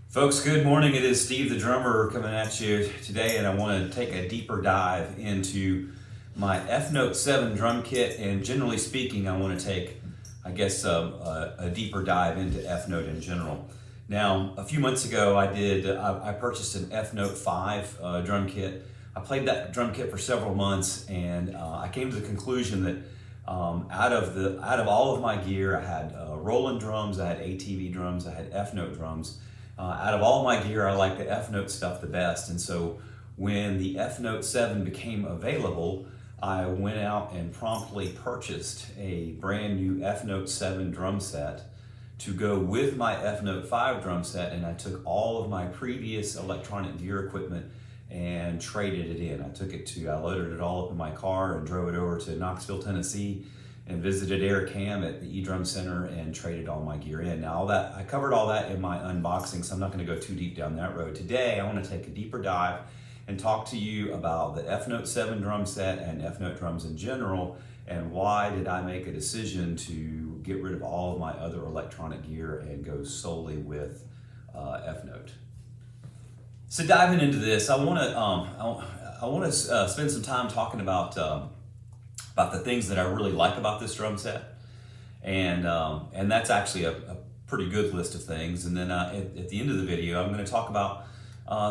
Folks, good morning. It is Steve the drummer coming at you today, and I want to take a deeper dive into my F-Note 7 drum kit. And generally speaking, I want to take, a deeper dive into F-Note in general. Now, a few months ago, I purchased an F-Note 5 drum kit. I played that drum kit for several months, and I came to the conclusion that out of all of my gear, I had Roland drums, I had ATV drums, I had F-Note drums. Out of all my gear, I like the F-Note stuff the best. And so when the F-Note 7 became available, I went out and promptly purchased a brand new F-Note 7 drum set to go with my F-Note 5 drum set. And I took all of my previous electronic gear equipment and traded it in. I loaded it all up in my car and drove it over to Knoxville, Tennessee, and visited Eric Ham at the eDrum Center and traded all my gear in. Now I covered all that in my unboxing, so I'm not going to go too deep down that road. Today I want to take a deeper dive and talk to you about the F-Note 7 drum set and F-Note drums in general, and why did I make a decision to get rid of all of my other electronic gear and go solely with F-Note. So diving into this, I want to spend some time talking about the things that I really like about this drum set, and that's actually a pretty good list of things. And then at the end of the video, I'm going to talk about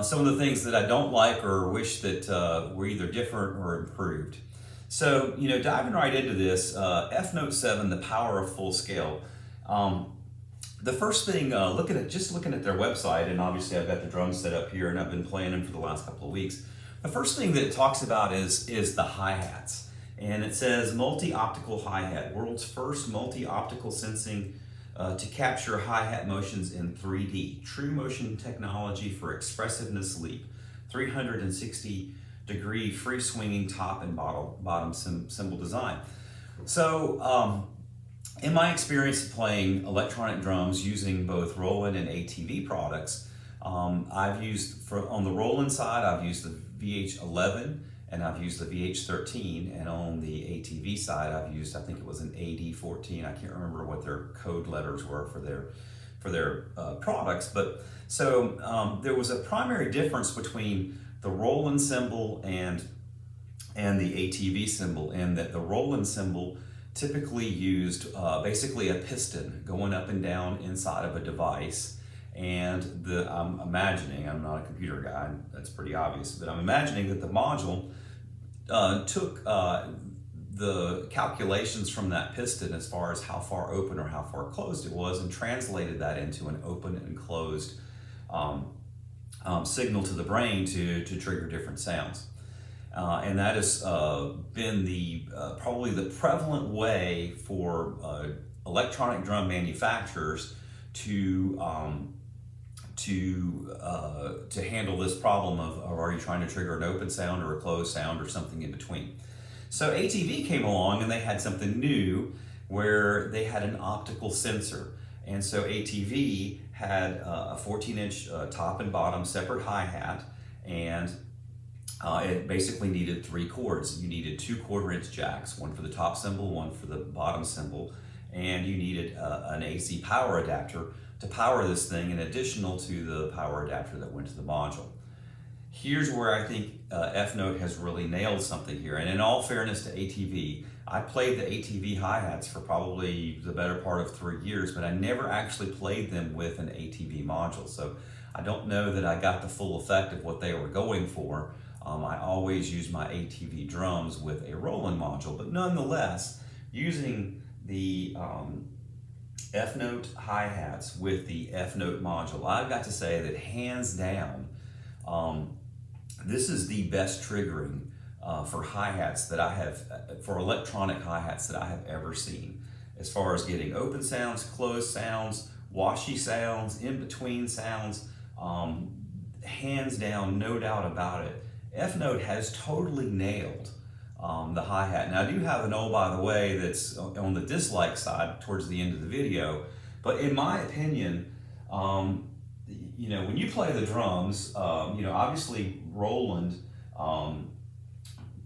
some of the things that I don't like or wish that were either different or improved. So, diving right into this, F-Note 7, the power of full scale. The first thing, looking at their website, and obviously I've got the drums set up here and I've been playing them for the last couple of weeks. The first thing that it talks about is the hi-hats. And it says multi-optical hi-hat, world's first multi-optical sensing to capture hi-hat motions in 3D. True motion technology for expressiveness leap. 360-degree free swinging top and bottom cymbal design. So in my experience playing electronic drums using both Roland and ATV products, I've used, on the Roland side, I've used the VH11, and I've used the VH13, and on the ATV side, I've used, I think it was an AD14. I can't remember what their code letters were for their products, but so there was a primary difference between the Roland cymbal and the ATV cymbal, in that the Roland cymbal typically used basically a piston going up and down inside of a device. And I'm imagining, I'm not a computer guy, that's pretty obvious, but I'm imagining that the module took the calculations from that piston as far as how far open or how far closed it was, and translated that into an open and closed signal to the brain to trigger different sounds. And that has been probably the prevalent way for electronic drum manufacturers to handle this problem of are you trying to trigger an open sound or a closed sound or something in between. So ATV came along and they had something new where they had an optical sensor. And so ATV had a 14-inch top and bottom separate hi-hat, and it basically needed 3 chords. You needed 2 1/4-inch jacks, one for the top cymbal, one for the bottom cymbal, and you needed an AC power adapter to power this thing, in additional to the power adapter that went to the module. Here's where I think F-Note has really nailed something here. And in all fairness to ATV, I played the ATV hi-hats for probably the better part of 3 years, but I never actually played them with an ATV module. So I don't know that I got the full effect of what they were going for. I always use my ATV drums with a Roland module, but nonetheless, using the F-Note hi-hats with the F-Note module, I've got to say that hands down, this is the best triggering for hi-hats that I have, for electronic hi-hats that I have ever seen. As far as getting open sounds, closed sounds, washy sounds, in-between sounds, hands down, no doubt about it, F-Note has totally nailed the hi-hat. Now I do have an oh by the way that's on the dislike side towards the end of the video, but in my opinion, when you play the drums, obviously Roland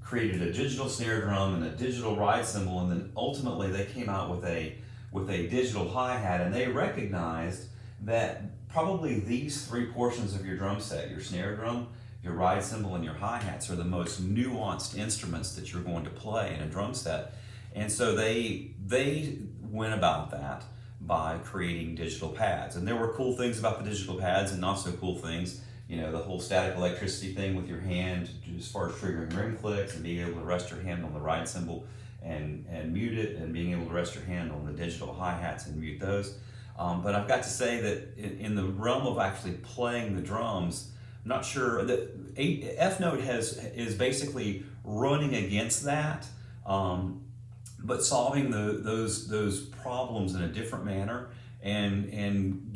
created a digital snare drum and a digital ride cymbal, and then ultimately they came out with a digital hi-hat, and they recognized that probably these three portions of your drum set, your snare drum, your ride cymbal, and your hi-hats, are the most nuanced instruments that you're going to play in a drum set. And so they went about that by creating digital pads. And there were cool things about the digital pads and not so cool things. You know, the whole static electricity thing with your hand as far as triggering rim clicks and being able to rest your hand on the ride cymbal and mute it, and being able to rest your hand on the digital hi-hats and mute those. But I've got to say that in the realm of actually playing the drums, I'm not sure that F Note is basically running against that, but solving those problems in a different manner, and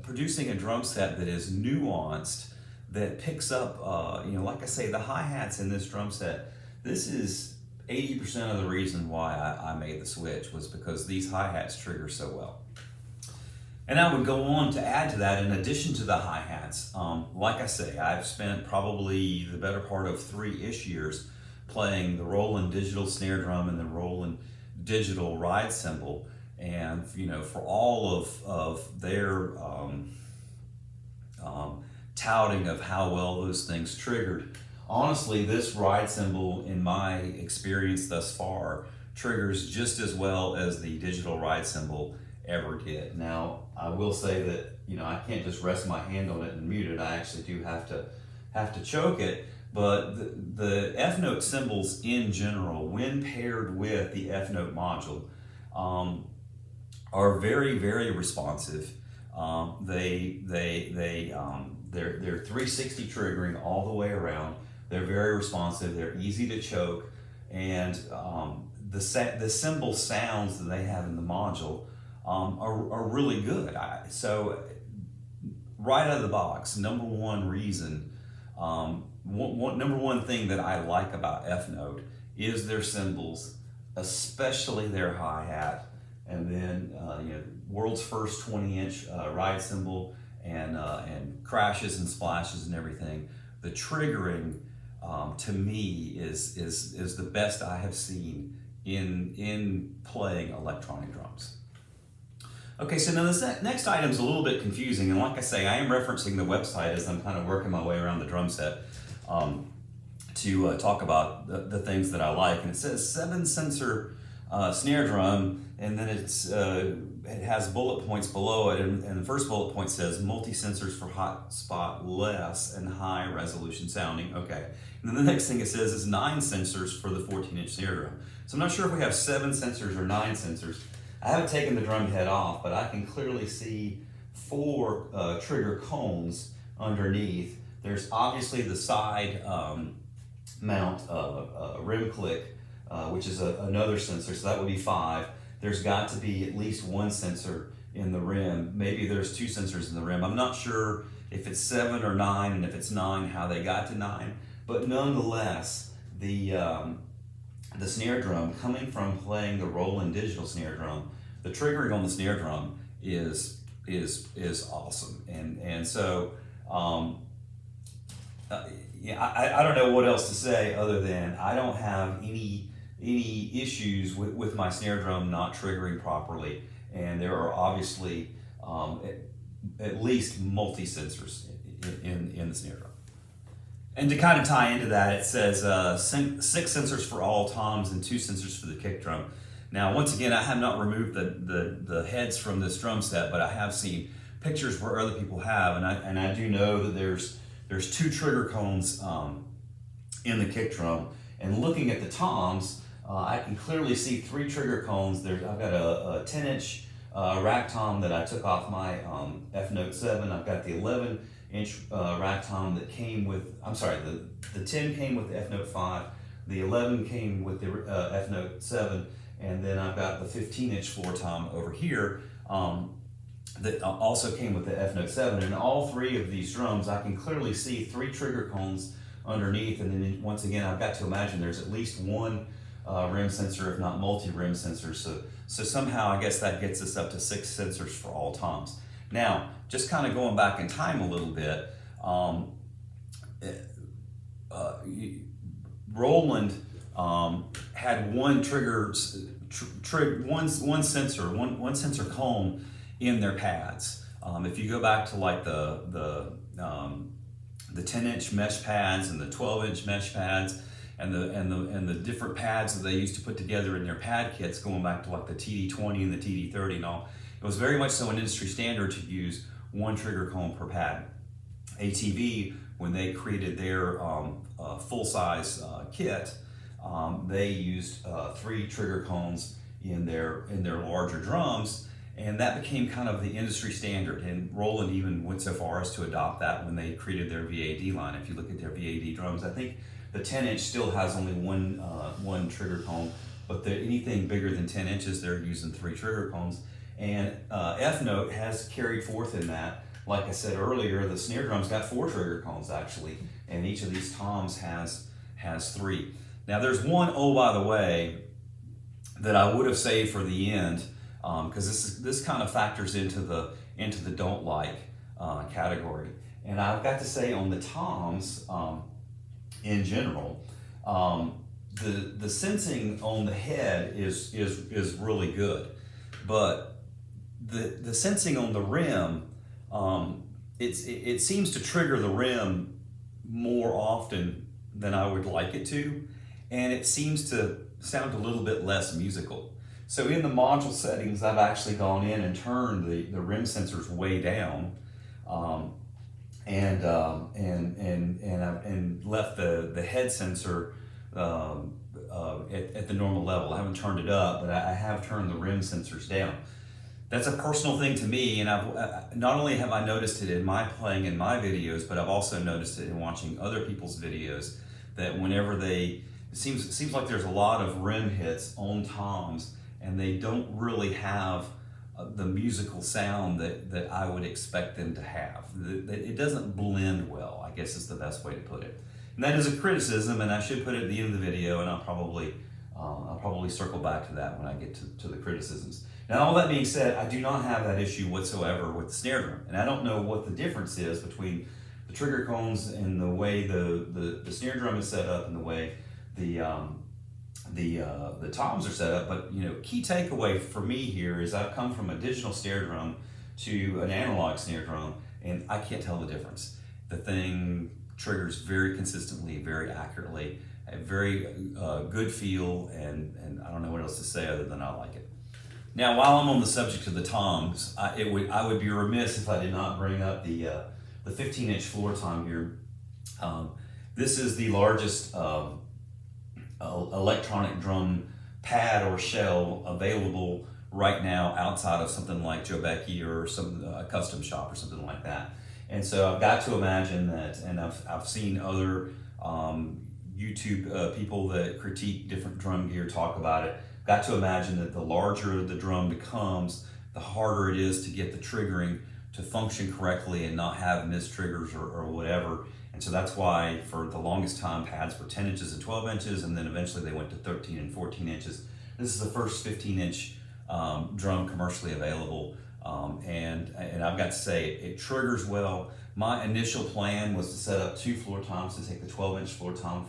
producing a drum set that is nuanced, that picks up, like I say, the hi-hats in this drum set. This is 80% of the reason why I made the switch, was because these hi-hats trigger so well. And I would go on to add to that, in addition to the hi-hats, like I say, I've spent probably the better part of 3-ish years playing the Roland digital snare drum and the Roland digital ride cymbal. And for all of their touting of how well those things triggered, honestly, this ride cymbal, in my experience thus far, triggers just as well as the digital ride cymbal ever did. Now, I will say that I can't just rest my hand on it and mute it. I actually do have to choke it. But the F Note cymbals in general, when paired with the F Note module, are very, very responsive. They're 360 triggering all the way around. They're very responsive. They're easy to choke, and the cymbal sounds that they have in the module are really good. So right out of the box, number one reason, number one thing that I like about F Note is their cymbals, especially their hi-hat, and then world's first 20-inch ride cymbal, and crashes and splashes and everything. The triggering, to me, is the best I have seen in playing electronic drums. Okay, so now this next item is a little bit confusing, and like I say, I am referencing the website as I'm kind of working my way around the drum set to talk about the things that I like. And it says 7-sensor snare drum, and then it has bullet points below it, and the first bullet point says multi-sensors for hot spot less and high resolution sounding. Okay, and then the next thing it says is 9 sensors for the 14-inch snare drum. So I'm not sure if we have 7 sensors or 9 sensors. I haven't taken the drum head off, but I can clearly see 4 trigger cones underneath. There's obviously the side mount rim click, which is another sensor, so that would be 5. There's got to be at least 1 sensor in the rim. Maybe there's 2 sensors in the rim. I'm not sure if it's 7 or 9, and if it's 9, how they got to 9. But nonetheless, the snare drum, coming from playing the Roland digital snare drum, the triggering on the snare drum is awesome. And so I don't know what else to say other than I don't have any issues with my snare drum not triggering properly, and there are obviously at least multi-sensors in the snare drum. And to kind of tie into that, it says 6 sensors for all toms and 2 sensors for the kick drum. Now, once again, I have not removed the heads from this drum set, but I have seen pictures where other people have, and I do know that there's 2 trigger cones in the kick drum. And looking at the toms, I can clearly see 3 trigger cones. I've got a 10-inch rack tom that I took off my F Note 7. I've got the 11-inch rack tom that came with, the 10 came with the F Note 5, the 11 came with the F Note 7, and then I've got the 15-inch floor tom over here that also came with the F Note 7. And all 3 of these drums, I can clearly see 3 trigger cones underneath, and then once again, I've got to imagine there's at least 1 rim sensor, if not multi-rim sensors. So somehow I guess that gets us up to 6 sensors for all toms. Now, just kind of going back in time a little bit, Roland had 1 trigger, one sensor cone in their pads. If you go back to like the 10-inch mesh pads and the 12-inch mesh pads and the different pads that they used to put together in their pad kits, going back to like the TD20 and the TD30 and all, it was very much so an industry standard to use one trigger cone per pad. ATV, when they created their full-size kit, they used 3 trigger cones in their larger drums, and that became kind of the industry standard. And Roland even went so far as to adopt that when they created their VAD line. If you look at their VAD drums, I think the 10-inch still has only one trigger cone, but anything bigger than 10 inches, they're using 3 trigger cones. And F-Note has carried forth in that. Like I said earlier, the snare drum's got 4 trigger cones actually, and each of these toms has 3. Now there's one, oh by the way, that I would have saved for the end, because this kind of factors into the don't like category. And I've got to say, on the toms in general, the sensing on the head is really good, but the sensing on the rim, it seems to trigger the rim more often than I would like it to, and it seems to sound a little bit less musical. So in the module settings, I've actually gone in and turned the rim sensors way down, and left the head sensor at the normal level. I haven't turned it up, but I have turned the rim sensors down. That's a personal thing to me, and I've not only have I noticed it in my playing in my videos, but I've also noticed it in watching other people's videos, that whenever it seems like there's a lot of rim hits on toms, and they don't really have the musical sound that I would expect them to have. It doesn't blend well, I guess is the best way to put it. And that is a criticism, and I should put it at the end of the video, and I'll probably circle back to that when I get to the criticisms. Now, all that being said, I do not have that issue whatsoever with the snare drum, and I don't know what the difference is between the trigger cones and the way the snare drum is set up and the way the toms are set up. But key takeaway for me here is I've come from a digital snare drum to an analog snare drum, and I can't tell the difference. The thing triggers very consistently, very accurately, a very good feel, and I don't know what else to say other than I like it. Now, while I'm on the subject of the toms, I would be remiss if I did not bring up the 15-inch floor tom here. This is the largest electronic drum pad or shell available right now outside of something like Joe Becky or a custom shop or something like that. And so I've got to imagine that, and I've seen other YouTube people that critique different drum gear talk about it. Got to imagine that the larger the drum becomes, the harder it is to get the triggering to function correctly and not have missed triggers or whatever. And so that's why for the longest time pads were 10 inches and 12 inches, and then eventually they went to 13 and 14 inches. This is the first 15-inch drum commercially available, and I've got to say it triggers well. My initial plan was to set up 2 floor toms, to take the 12-inch floor tom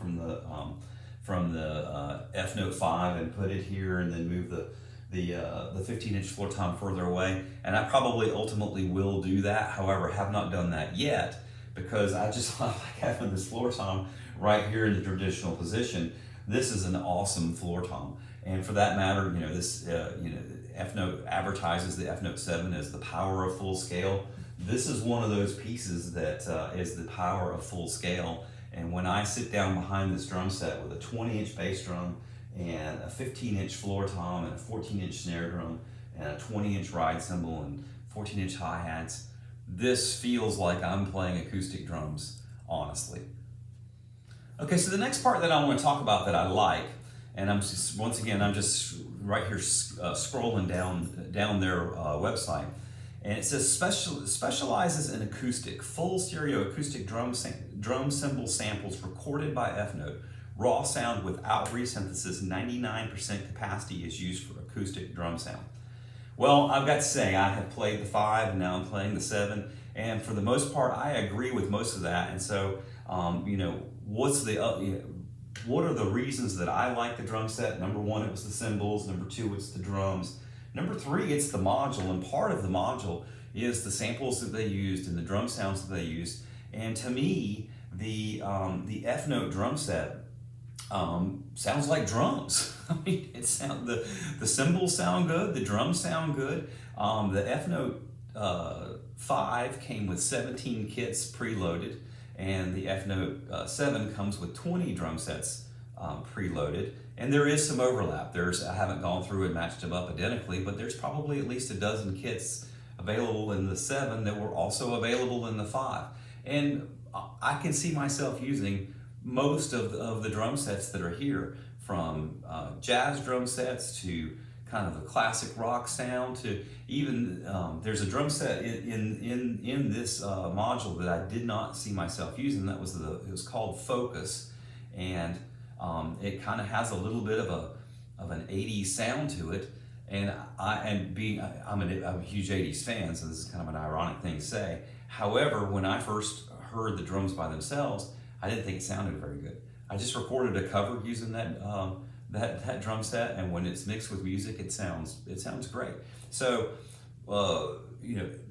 from the F-Note 5 and put it here, and then move the 15-inch floor tom further away. And I probably ultimately will do that. However, have not done that yet, because I just like having this floor tom right here in the traditional position. This is an awesome floor tom, and for that matter, this F-Note advertises the F-Note 7 as the power of full scale. This is one of those pieces that is the power of full scale. And when I sit down behind this drum set with a 20-inch bass drum and a 15-inch floor tom and a 14-inch snare drum and a 20-inch ride cymbal and 14-inch hi-hats, this feels like I'm playing acoustic drums, honestly. Okay, so the next part that I want to talk about that I like, and I'm just right here scrolling down their website, and it says specializes in acoustic, full stereo acoustic drum cymbal samples recorded by F-Note. Raw sound without resynthesis, 99% capacity is used for acoustic drum sound. Well, I've got to say, I have played the 5 and now I'm playing the 7, and for the most part, I agree with most of that. And so, what are the reasons that I like the drum set? Number 1, it was the cymbals. Number 2, it's the drums. Number three, it's the module, and part of the module is the samples that they used and the drum sounds that they used. And to me, the F-note drum set sounds like drums. I mean, the cymbals sound good, the drums sound good. The F-note 5 came with 17 kits preloaded, and the F-note 7 comes with 20 drum sets preloaded. And there is some overlap. I haven't gone through and matched them up identically, but there's probably at least a dozen kits available in the 7 that were also available in the 5. And I can see myself using most of the drum sets that are here, from jazz drum sets to kind of the classic rock sound to even there's a drum set in this module that I did not see myself using. It was called Focus, and it kind of has a little bit of an 80s sound to it. And I'm a huge 80s fan, so this is kind of an ironic thing to say. However, when I first heard the drums by themselves, I didn't think it sounded very good. I just recorded a cover using that drum set, and when it's mixed with music, it sounds great. So,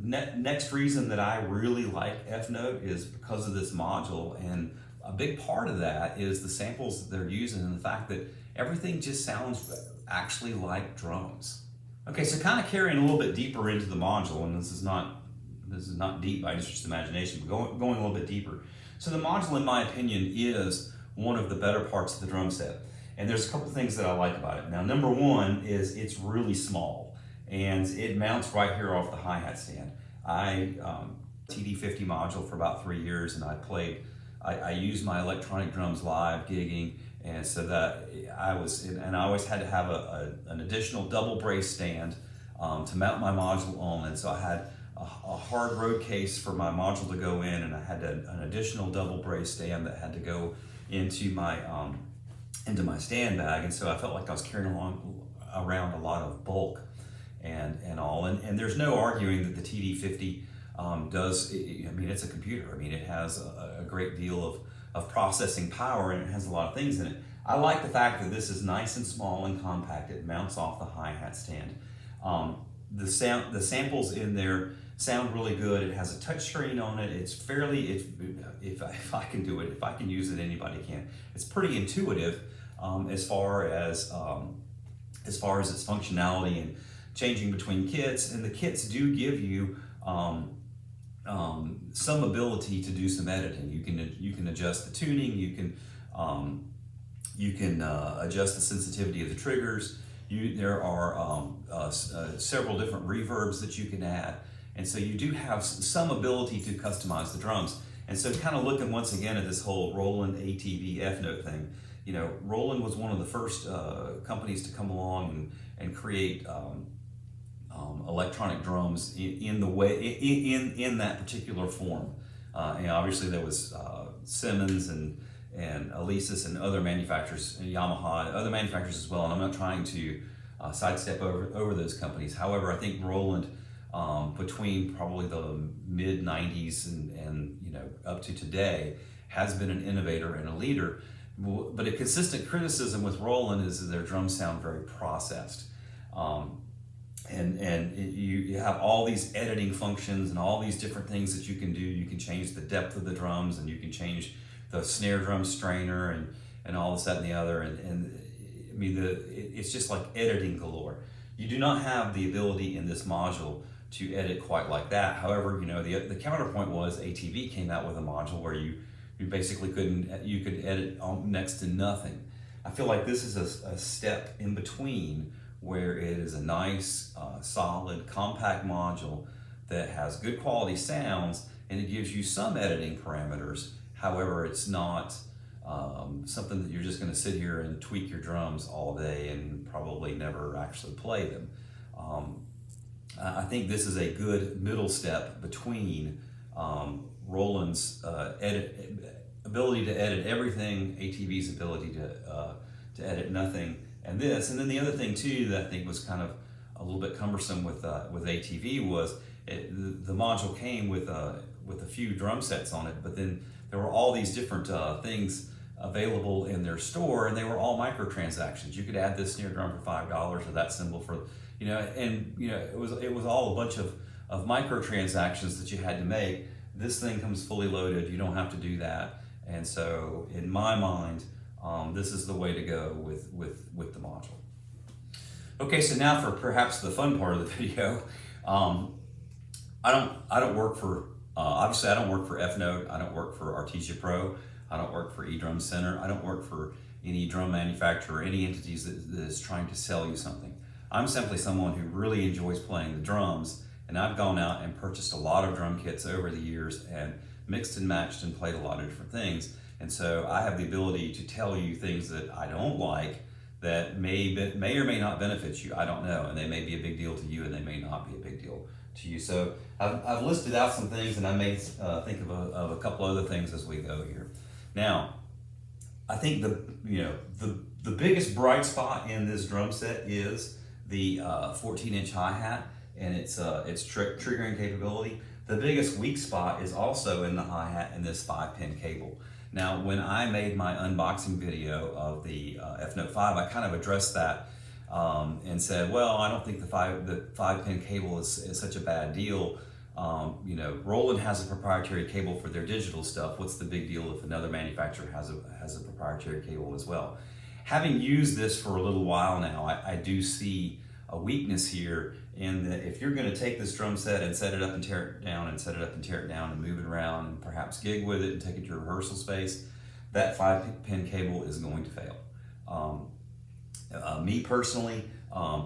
next reason that I really like F-Note is because of this module, and a big part of that is the samples that they're using and the fact that everything just sounds actually like drums. Okay, so kind of carrying a little bit deeper into the module, and this is not deep by any stretch of the imagination, but going a little bit deeper. So the module, in my opinion, is one of the better parts of the drum set. And there's a couple things that I like about it. Now, number one is it's really small, and it mounts right here off the hi-hat stand. I TD50 module for about 3 years, and I used my electronic drums live gigging, and so that I always had to have an additional double brace stand to mount my module on, and so I had a hard road case for my module to go in, and I had an additional double brace stand that had to go into my stand bag, and so I felt like I was carrying around a lot of bulk and all, and there's no arguing that the TD50 does. I mean, it's a computer. I mean, it has a great deal of processing power, and it has a lot of things in it. I like the fact that this is nice and small and compact. It mounts off the hi-hat stand. The samples in there sound really good. It has a touch screen on it. It's if I can do it, if I can use it, anybody can. It's pretty intuitive as far as its functionality and changing between kits. And the kits do give you some ability to do some editing. You can adjust the tuning. You can adjust the sensitivity of the triggers. There are several different reverbs that you can add, and so you do have some ability to customize the drums. And so, kind of looking once again at this whole Roland ATV F-Note thing, Roland was one of the first companies to come along and create electronic drums in that particular form. And obviously there was Simmons and Alesis and other manufacturers, and Yamaha, other manufacturers as well. And I'm not trying to sidestep over those companies. However, I think Roland, between probably the mid '90s and up to today, has been an innovator and a leader. But a consistent criticism with Roland is that their drums sound very processed. You have all these editing functions and all these different things that you can do. You can change the depth of the drums, and you can change the snare drum strainer and all this, that, and the other. And I mean, it's just like editing galore. You do not have the ability in this module to edit quite like that. However, the counterpoint was ATV came out with a module where you basically could edit next to nothing. I feel like this is a step in between, where it is a nice, solid, compact module that has good quality sounds, and it gives you some editing parameters. However, it's not something that you're just going to sit here and tweak your drums all day and probably never actually play them. I think this is a good middle step between Roland's ability to edit everything, ATV's ability to edit nothing, and this. And then the other thing too that I think was kind of a little bit cumbersome with ATV was the module came with a few drum sets on it, but then there were all these different things available in their store, and they were all microtransactions. You could add this snare drum for $5 or that cymbal for, and it was all a bunch of microtransactions that you had to make. This thing comes fully loaded. You don't have to do that. And so in my mind, this is the way to go with the module. Okay, so now for perhaps the fun part of the video. I don't work for, obviously I don't work for F-Note, I don't work for Artesia Pro, I don't work for eDrum Center, I don't work for any drum manufacturer or any entities that is trying to sell you something. I'm simply someone who really enjoys playing the drums, and I've gone out and purchased a lot of drum kits over the years and mixed and matched and played a lot of different things. And so I have the ability to tell you things that I don't like that may or may not benefit you. I don't know, and they may be a big deal to you, and they may not be a big deal to you. So I've listed out some things, and I may think of a couple other things as we go here. Now, I think the biggest bright spot in this drum set is the 14-inch hi-hat and its triggering capability. The biggest weak spot is also in the hi-hat and this 5-pin cable. Now, when I made my unboxing video of the F-Note 5, I kind of addressed that and said, well, I don't think the 5-pin cable is such a bad deal. Roland has a proprietary cable for their digital stuff. What's the big deal if another manufacturer has a proprietary cable as well? Having used this for a little while now, I do see a weakness here in that if you're going to take this drum set and set it up and tear it down and set it up and tear it down and move it around and perhaps gig with it and take it to your rehearsal space, that 5-pin cable is going to fail. Me personally,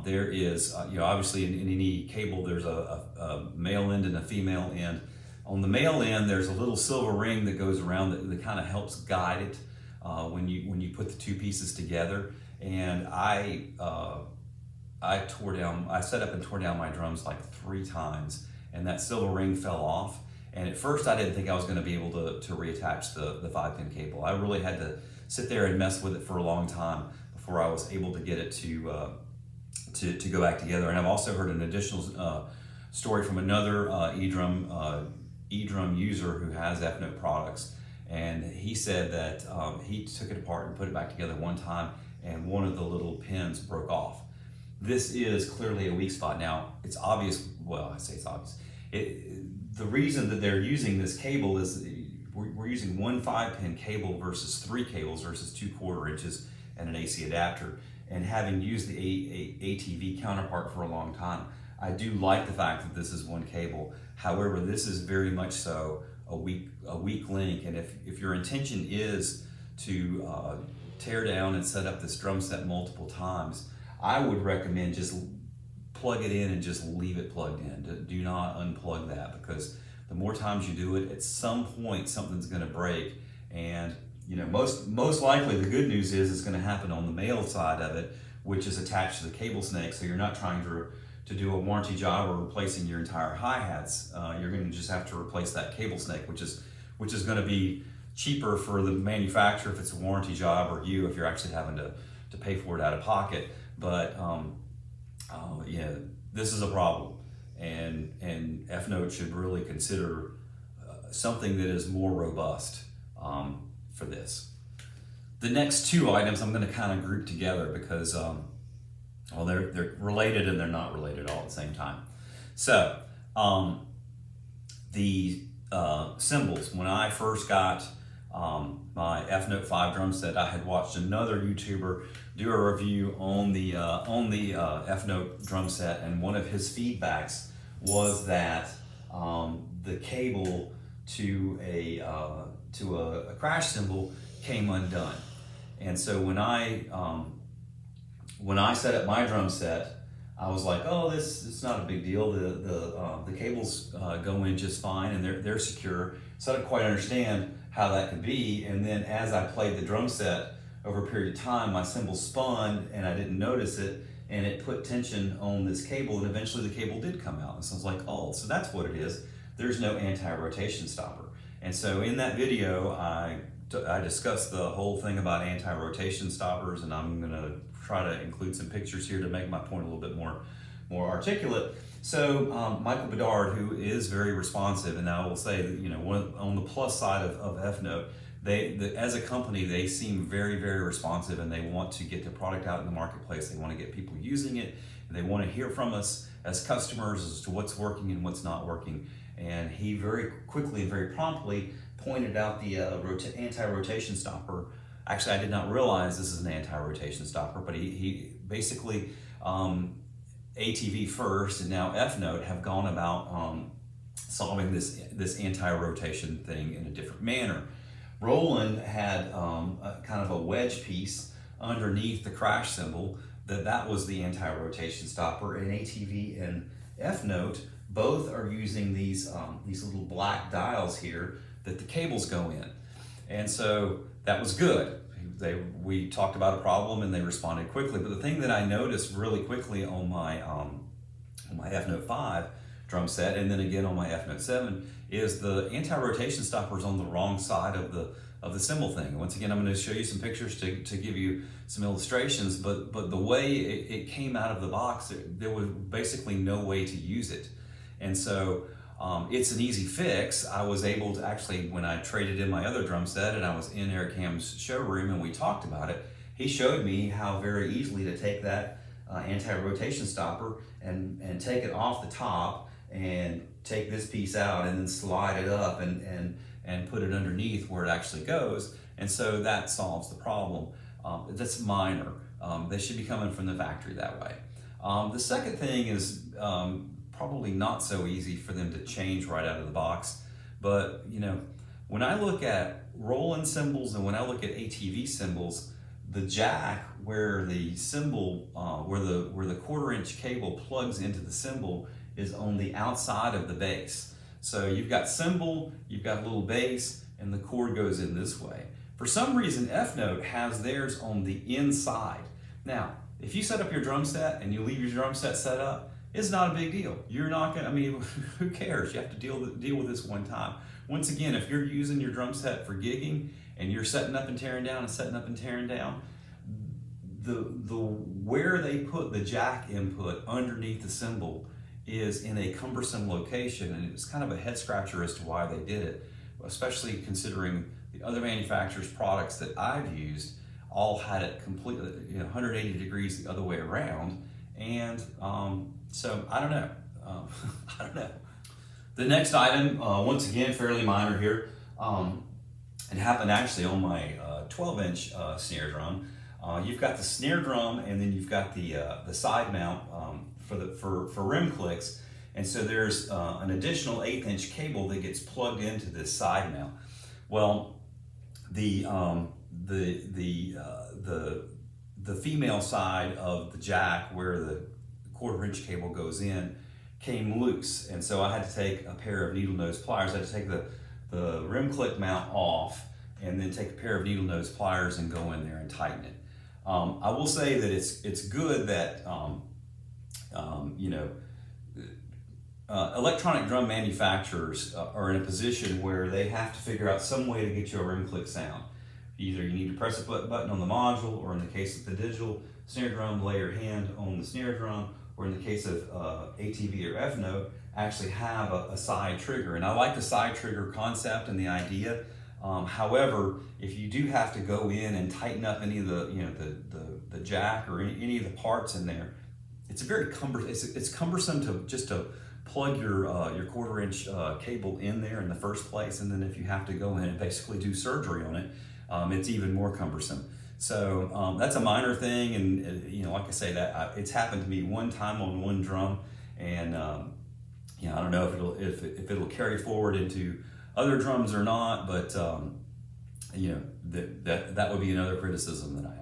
there is, obviously in any cable there's a male end and a female end. On the male end, there's a little silver ring that goes around that kind of helps guide it when you put the two pieces together. And I set up and tore down my drums like 3 times, and that silver ring fell off. And at first I didn't think I was going to be able to reattach the 5-pin cable. I really had to sit there and mess with it for a long time before I was able to get it to go back together. And I've also heard an additional story from another eDrum user who has F-Note products, and he said that he took it apart and put it back together one time, and one of the little pins broke off. This is clearly a weak spot. Now, it's obvious, well, I say it's obvious. The reason that they're using this cable is we're using one 5-pin cable versus 3 cables versus 2 1/4 inches and an AC adapter. And having used the ATV counterpart for a long time, I do like the fact that this is one cable. However, this is very much so a weak link. And if your intention is to tear down and set up this drum set multiple times, I would recommend just plug it in and just leave it plugged in. Do not unplug that, because the more times you do it, at some point something's going to break. And most likely the good news is it's going to happen on the male side of it, which is attached to the cable snake. So you're not trying to do a warranty job or replacing your entire hi-hats. You're going to just have to replace that cable snake, which is going to be cheaper for the manufacturer if it's a warranty job, or you if you're actually having to pay for it out of pocket. But this is a problem, and F-Note should really consider something that is more robust for this. The next 2 items I'm going to kind of group together because they're related and they're not related all at the same time. So the cymbals. When I first got my F-Note 5 drum set, I had watched another YouTuber do a review on the F-Note drum set, and one of his feedbacks was that the cable to a crash cymbal came undone. And so when I set up my drum set, I was like, oh, it's not a big deal. The cables go in just fine, and they're secure. So I didn't quite understand how that could be. And then as I played the drum set over a period of time, my cymbal spun and I didn't notice it, and it put tension on this cable, and eventually the cable did come out. And so I was like, oh, so that's what it is. There's no anti-rotation stopper. And so in that video, I discussed the whole thing about anti-rotation stoppers, and I'm gonna try to include some pictures here to make my point a little bit more articulate. So Michael Bedard, who is very responsive, and I will say that on the plus side of F-Note, as a company, they seem very, very responsive, and they want to get the product out in the marketplace. They want to get people using it, and they want to hear from us as customers as to what's working and what's not working. And he very quickly and very promptly pointed out the anti-rotation stopper. Actually, I did not realize this is an anti-rotation stopper, but he basically, ATV first and now F-Note have gone about solving this anti-rotation thing in a different manner. Roland had a kind of a wedge piece underneath the crash symbol that was the anti-rotation stopper, and ATV and F-Note both are using these little black dials here that the cables go in. And so that was good. We talked about a problem and they responded quickly. But the thing that I noticed really quickly on my F-Note 5 drum set, and then again on my F-Note 7, is the anti-rotation stopper is on the wrong side of the cymbal thing. Once again, I'm going to show you some pictures to give you some illustrations, but the way it came out of the box, there was basically no way to use it. And so it's an easy fix. I was able to actually, when I traded in my other drum set and I was in Eric Ham's showroom and we talked about it, he showed me how very easily to take that anti-rotation stopper and take it off the top and take this piece out and then slide it up and put it underneath where it actually goes. And so that solves the problem. That's minor. They should be coming from the factory that way. The second thing is probably not so easy for them to change right out of the box. But when I look at Roland cymbals and when I look at ATV cymbals, the jack where the cymbal, where the 1/4-inch cable plugs into the cymbal is on the outside of the base. So you've got cymbal, you've got a little base, and the cord goes in this way. For some reason, F-Note has theirs on the inside. Now, if you set up your drum set and you leave your drum set set up, it's not a big deal. You're not gonna, who cares? You have to deal with this one time. Once again, if you're using your drum set for gigging and you're setting up and tearing down and setting up and tearing down, where they put the jack input underneath the cymbal is in a cumbersome location, and it was kind of a head scratcher as to why they did it, especially considering the other manufacturers' products that I've used all had it completely 180 degrees the other way around. And so I don't know. I don't know. The next item, once again, fairly minor here. It happened actually on my 12-inch snare drum. You've got the snare drum, and then you've got the side mount for rim clicks. And so there's an additional 1/8-inch cable that gets plugged into this side mount. Well, the female side of the jack where the 1/4-inch cable goes in came loose, and so I had to take a pair of needle nose pliers. I had to take the rim click mount off and then take a pair of needle nose pliers and go in there and tighten it. I will say that it's good that electronic drum manufacturers are in a position where they have to figure out some way to get you a rim click sound. Either you need to press a button on the module, or in the case of the digital snare drum, lay your hand on the snare drum, or in the case of ATV or F-Note, actually have a side trigger. And I like the side trigger concept and the idea. However, if you do have to go in and tighten up any of the jack or any of the parts in there, it's a very it's cumbersome to plug your 1/4-inch cable in there in the first place, and then if you have to go in and basically do surgery on it, it's even more cumbersome. So that's a minor thing, and like I say, that it's happened to me one time on one drum, and I don't know if it'll carry forward into other drums or not, but that would be another criticism that I have.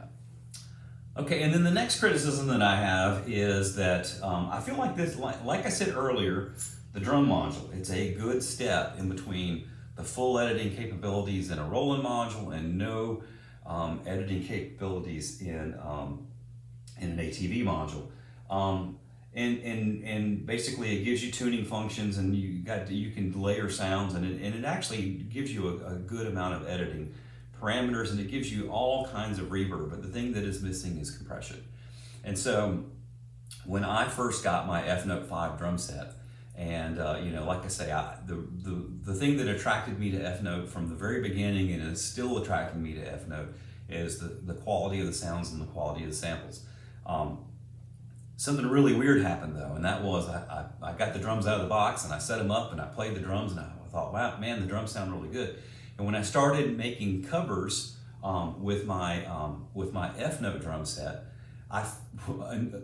Okay, and then the next criticism that I have is that I feel like this, like I said earlier, the drum module, it's a good step in between the full editing capabilities in a Roland module and no editing capabilities in an ATV module. And basically it gives you tuning functions, and you can layer sounds, and it actually gives you a good amount of editing parameters, and it gives you all kinds of reverb, but the thing that is missing is compression. And so when I first got my F-Note 5 drum set, And you know, like I say, the thing that attracted me to F Note from the very beginning, and is still attracting me to F Note, is the quality of the sounds and the quality of the samples. Something really weird happened though, and that was I got the drums out of the box and I set them up and I played the drums, and I thought, wow, man, the drums sound really good. And when I started making covers with my F Note drum set,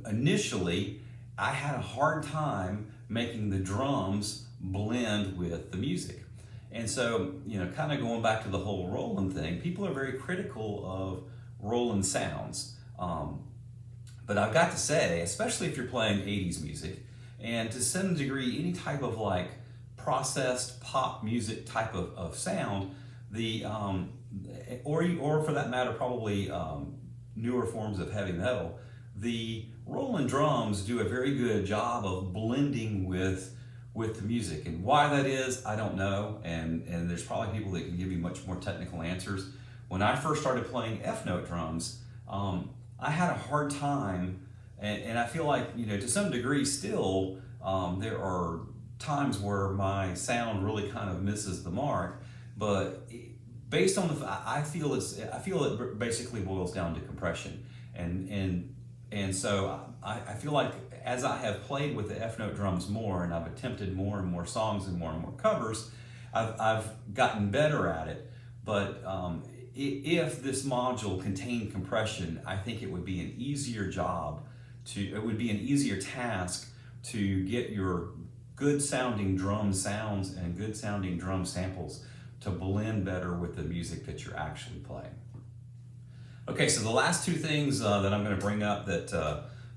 initially I had a hard time making the drums blend with the music. And so, you know, kind of going back to the whole Roland thing, people are very critical of Roland sounds. But I've got to say, especially if you're playing 80s music, and to some degree, any type of like processed pop music type of sound, or for that matter, probably newer forms of heavy metal, the Roland drums do a very good job of blending with the music. And why that is, I don't know, and there's probably people that can give you much more technical answers. When I first started playing F Note drums, I had a hard time, and I feel like, you know, to some degree still, there are times where my sound really kind of misses the mark, but based on I feel it basically boils down to compression, and so I feel like as I have played with the F Note drums more, and I've attempted more and more songs and more covers, I've gotten better at it. But if this module contained compression, I think it would be an easier task to get your good sounding drum sounds and good sounding drum samples to blend better with the music that you're actually playing. Okay, so the last two things that I'm going to bring up that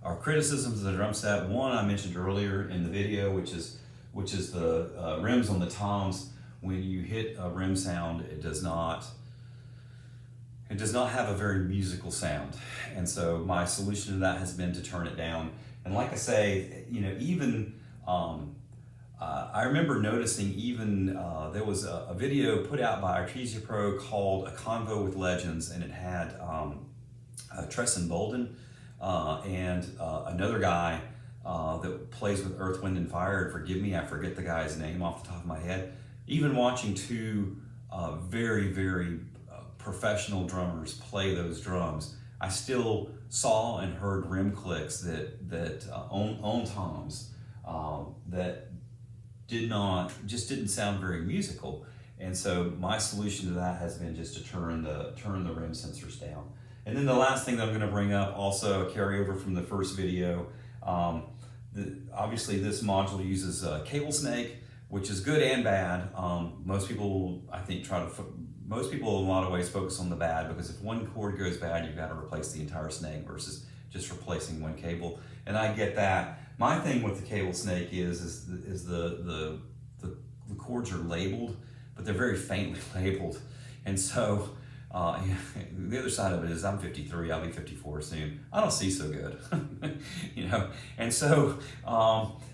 are criticisms of the drum set. One I mentioned earlier in the video, which is the rims on the toms. When you hit a rim sound, it does not have a very musical sound, and so my solution to that has been to turn it down. And like I say, you know, even I remember noticing even there was a video put out by Artesia Pro called A Convo with Legends, and it had Tresson Bolden and another guy that plays with Earth, Wind and Fire, and forgive me, I forget the guy's name off the top of my head. Even watching two very, very professional drummers play those drums, I still saw and heard rim clicks that on toms that didn't sound very musical. And so my solution to that has been just to turn the rim sensors down. And then the last thing that I'm going to bring up, also a carryover from the first video, obviously this module uses cable snake, which is good and bad. Most people, I think, most people in a lot of ways focus on the bad, because if one cord goes bad, you've got to replace the entire snake versus just replacing one cable. And I get that. My thing with the cable snake is the cords are labeled, but they're very faintly labeled. And so the other side of it is I'm 53, I'll be 54 soon. I don't see so good, you know. And so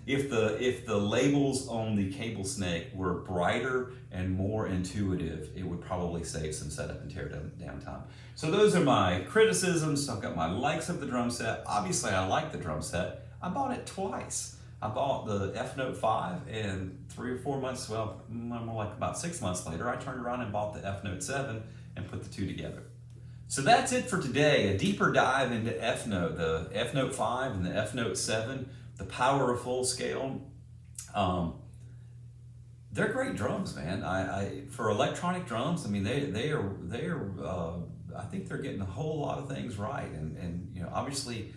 if the labels on the cable snake were brighter and more intuitive, it would probably save some setup and tear down time. So those are my criticisms. So I've got my likes of the drum set. Obviously, I like the drum set. I bought it twice. I bought the F Note 5, and 3 or 4 months, well, more like about 6 months later, I turned around and bought the F Note 7 and put the two together. So that's it for today. A deeper dive into F Note, the F Note 5 and the F Note 7, the power of full scale. They're great drums, man. For electronic drums, I mean, they are. I think they're getting a whole lot of things right, and you know, obviously,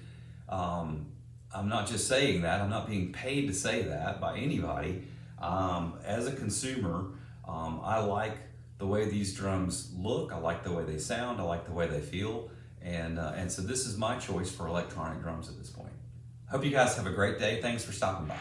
I'm not just saying that. I'm not being paid to say that by anybody. As a consumer, I like the way these drums look. I like the way they sound. I like the way they feel, and so this is my choice for electronic drums at this point. Hope you guys have a great day. Thanks for stopping by.